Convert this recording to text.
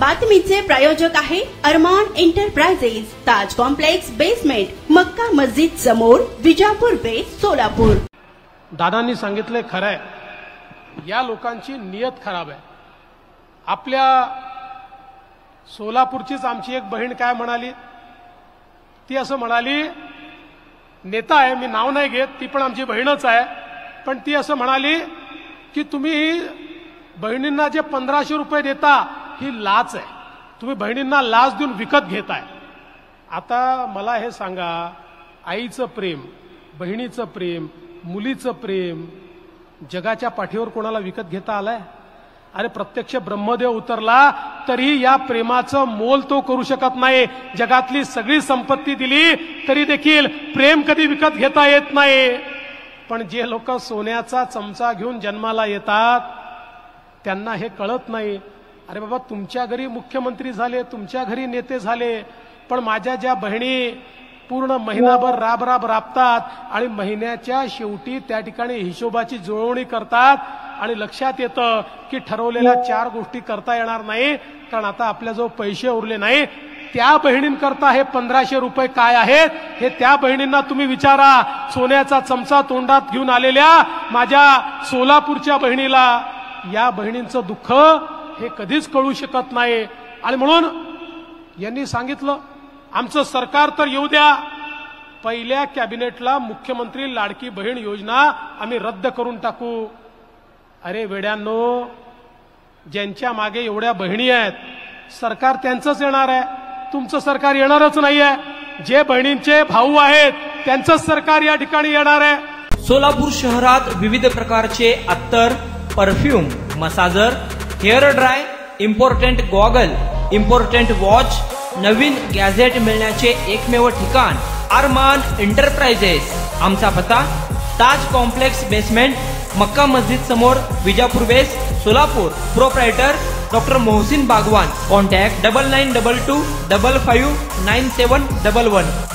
बातमीचे प्रायोजक आहे अरमान एंटरप्राइजेस, ताज complex basement, Makkah Masjid समोर, विजापूर बेस, सोलापूर। दादांनी सांगितले खरं आहे, या लोकांची नियत खराब आहे। आपल्या सोलापूरचीच आमची एक बहीण काय म्हणाली, ती असं म्हणाली, नेता आहे, मी नाव नाही घेत, ती पण आमची बहीणच आहे, पण ती असं म्हणाली की तुम्ही बहिणींना जे 1500 रुपये देता ही लाच आहे, तुम्ही बहिणींना लाच देऊन विकत घेताय। आता मला हे सांगा, आईचं प्रेम, बहिणीचं प्रेम, मुलीचं प्रेम जगाच्या पाठीवर कोणाला विकत घेता आलंय? अरे प्रत्यक्ष ब्रह्मदेव उतरला तरी या प्रेमाचं मोल तो करू शकत नाही। जगातली सगळी संपत्ती दिली तरी देखील प्रेम कधी विकत घेता येत नाही। पण जे लोक सोन्याचा चमचा घेऊन जन्माला येतात त्यांना हे कळत नाही। अरे बाबा, तुमच्या घरी मुख्यमंत्री झाले, तुमच्या घरी नेते झाले, पण माझ्या ज्या बहिणी पूर्ण महिनाभर राब राबतात आणि महिन्याच्या शेवटी त्या ठिकाणी हिशोबाची जुळवणी करतात आणि लक्षात येतं की ठरवलेल्या 4 गोष्टी करता येणार नाही, कारण आता आपल्याजवळ पैसे उरले नाही। त्या बहिणींकरता हे 1500 रुपये काय आहेत हे त्या बहिणींना तुम्ही विचारा। सोन्याचा चमचा तोंडात घेऊन आलेल्या माझ्या सोलापूरच्या बहिणीला या बहिणींचं दुःख हे कधीच कळू शकत नाही। आणि म्हणून यांनी सांगितलं, आमचं सरकार तर येऊ द्या, पहिल्या कॅबिनेटला मुख्यमंत्री लाडकी बहीण योजना आम्ही रद्द करून टाकू। अरे वेड्यांनो, ज्यांच्या मागे एवढ्या बहिणी आहेत, सरकार त्यांचंच येणार आहे, तुमचं सरकार येणारच नाहीये। जे बहिणींचे भाऊ आहेत त्यांचंच सरकार या ठिकाणी येणार आहे। सोलापूर शहरात विविध प्रकारचे अत्तर, perfume, massager, hair dry, important goggle, important watch, नवीन गॅझेट मिळण्याचे एकमेव ठिकाण अरमान एंटरप्राइजेस। आमचा पत्ता ताज कॉम्प्लेक्स बेसमेंट, मक्का मस्जिद समोर, Vijapur base, Solapur. Proprietor doctor Mohsin Bagwan. Contact 9922 55 9711।